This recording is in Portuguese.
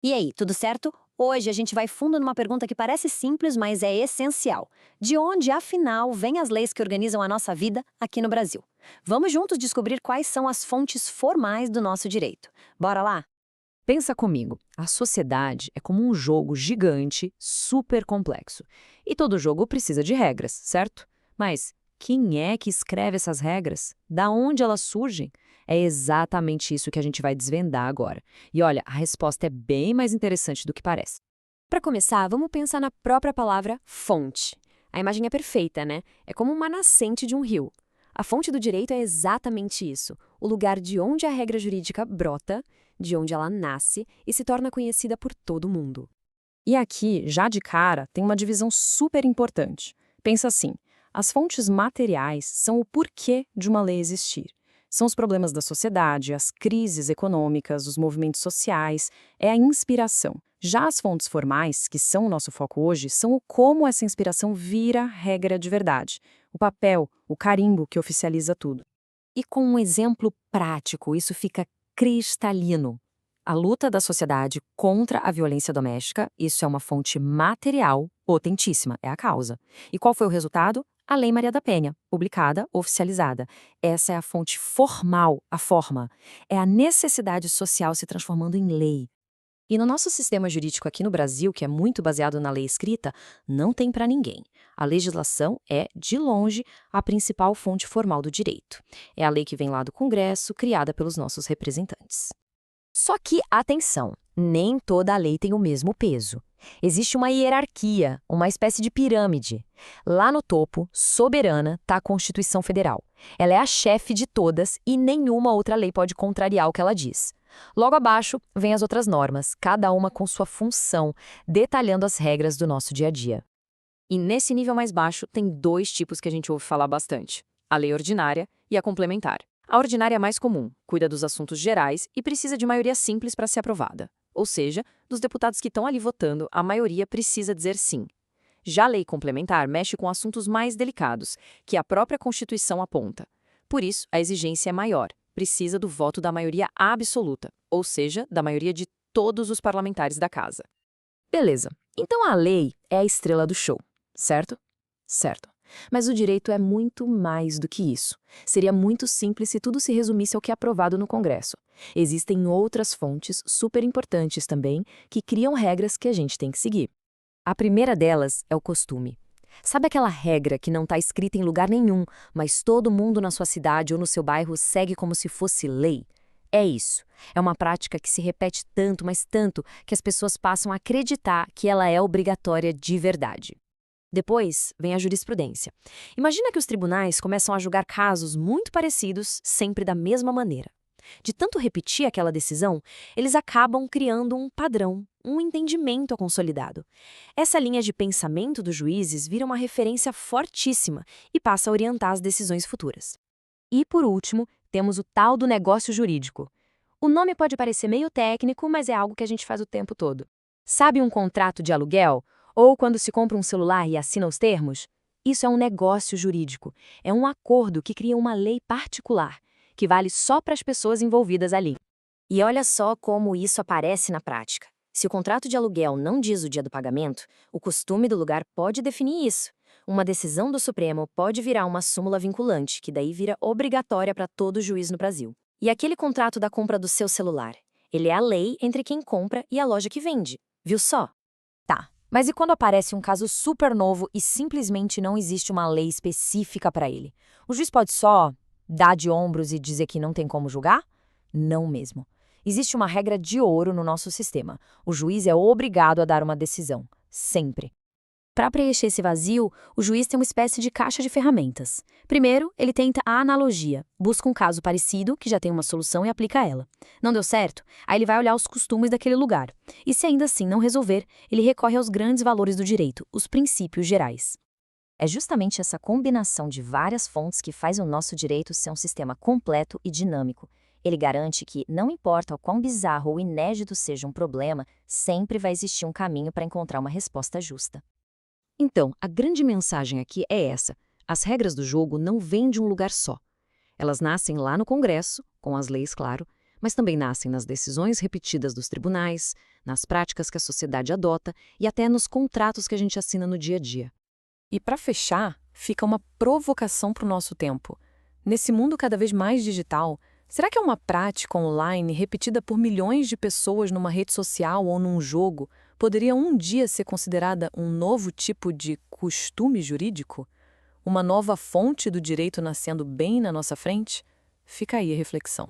E aí, tudo certo? Hoje a gente vai fundo numa pergunta que parece simples, mas é essencial. De onde, afinal, vêm as leis que organizam a nossa vida aqui no Brasil? Vamos juntos descobrir quais são as fontes formais do nosso direito. Bora lá? Pensa comigo, a sociedade é como um jogo gigante, super complexo. E todo jogo precisa de regras, certo? Mas quem é que escreve essas regras? Da onde elas surgem? É exatamente isso que a gente vai desvendar agora. E olha, a resposta é bem mais interessante do que parece. Para começar, vamos pensar na própria palavra fonte. A imagem é perfeita, né? É como uma nascente de um rio. A fonte do direito é exatamente isso, o lugar de onde a regra jurídica brota, de onde ela nasce e se torna conhecida por todo mundo. E aqui, já de cara, tem uma divisão super importante. Pensa assim: as fontes materiais são o porquê de uma lei existir. São os problemas da sociedade, as crises econômicas, os movimentos sociais, é a inspiração. Já as fontes formais, que são o nosso foco hoje, são o como essa inspiração vira regra de verdade. O papel, o carimbo que oficializa tudo. E com um exemplo prático, isso fica cristalino. A luta da sociedade contra a violência doméstica, isso é uma fonte material potentíssima, é a causa. E qual foi o resultado? A Lei Maria da Penha, publicada, oficializada. Essa é a fonte formal, a forma. É a necessidade social se transformando em lei. E no nosso sistema jurídico aqui no Brasil, que é muito baseado na lei escrita, não tem para ninguém. A legislação é, de longe, a principal fonte formal do direito. É a lei que vem lá do Congresso, criada pelos nossos representantes. Só que, atenção, nem toda a lei tem o mesmo peso. Existe uma hierarquia, uma espécie de pirâmide. Lá no topo, soberana, está a Constituição Federal. Ela é a chefe de todas e nenhuma outra lei pode contrariar o que ela diz. Logo abaixo, vêm as outras normas, cada uma com sua função, detalhando as regras do nosso dia a dia. E nesse nível mais baixo, tem dois tipos que a gente ouve falar bastante: a lei ordinária e a complementar. A ordinária é mais comum, cuida dos assuntos gerais e precisa de maioria simples para ser aprovada. Ou seja, dos deputados que estão ali votando, a maioria precisa dizer sim. Já a lei complementar mexe com assuntos mais delicados, que a própria Constituição aponta. Por isso, a exigência é maior, precisa do voto da maioria absoluta, ou seja, da maioria de todos os parlamentares da casa. Beleza, então a lei é a estrela do show, certo? Certo. Mas o direito é muito mais do que isso. Seria muito simples se tudo se resumisse ao que é aprovado no Congresso. Existem outras fontes super importantes também que criam regras que a gente tem que seguir. A primeira delas é o costume. Sabe aquela regra que não está escrita em lugar nenhum, mas todo mundo na sua cidade ou no seu bairro segue como se fosse lei? É isso. É uma prática que se repete tanto, mas tanto, que as pessoas passam a acreditar que ela é obrigatória de verdade. Depois vem a jurisprudência. Imagina que os tribunais começam a julgar casos muito parecidos, sempre da mesma maneira. De tanto repetir aquela decisão, eles acabam criando um padrão, um entendimento consolidado. Essa linha de pensamento dos juízes vira uma referência fortíssima e passa a orientar as decisões futuras. E, por último, temos o tal do negócio jurídico. O nome pode parecer meio técnico, mas é algo que a gente faz o tempo todo. Sabe um contrato de aluguel? Ou quando se compra um celular e assina os termos? Isso é um negócio jurídico. É um acordo que cria uma lei particular, que vale só para as pessoas envolvidas ali. E olha só como isso aparece na prática. Se o contrato de aluguel não diz o dia do pagamento, o costume do lugar pode definir isso. Uma decisão do Supremo pode virar uma súmula vinculante, que daí vira obrigatória para todo juiz no Brasil. E aquele contrato da compra do seu celular? Ele é a lei entre quem compra e a loja que vende. Viu só? Tá. Mas e quando aparece um caso super novo e simplesmente não existe uma lei específica para ele? O juiz pode só dar de ombros e dizer que não tem como julgar? Não mesmo. Existe uma regra de ouro no nosso sistema. O juiz é obrigado a dar uma decisão. Sempre. Para preencher esse vazio, o juiz tem uma espécie de caixa de ferramentas. Primeiro, ele tenta a analogia, busca um caso parecido, que já tem uma solução e aplica ela. Não deu certo? Aí ele vai olhar os costumes daquele lugar. E se ainda assim não resolver, ele recorre aos grandes valores do direito, os princípios gerais. É justamente essa combinação de várias fontes que faz o nosso direito ser um sistema completo e dinâmico. Ele garante que, não importa o quão bizarro ou inédito seja um problema, sempre vai existir um caminho para encontrar uma resposta justa. Então, a grande mensagem aqui é essa: as regras do jogo não vêm de um lugar só. Elas nascem lá no Congresso, com as leis, claro, mas também nascem nas decisões repetidas dos tribunais, nas práticas que a sociedade adota e até nos contratos que a gente assina no dia a dia. E para fechar, fica uma provocação para o nosso tempo. Nesse mundo cada vez mais digital, será que é uma prática online repetida por milhões de pessoas numa rede social ou num jogo poderia um dia ser considerada um novo tipo de costume jurídico? Uma nova fonte do direito nascendo bem na nossa frente? Fica aí a reflexão.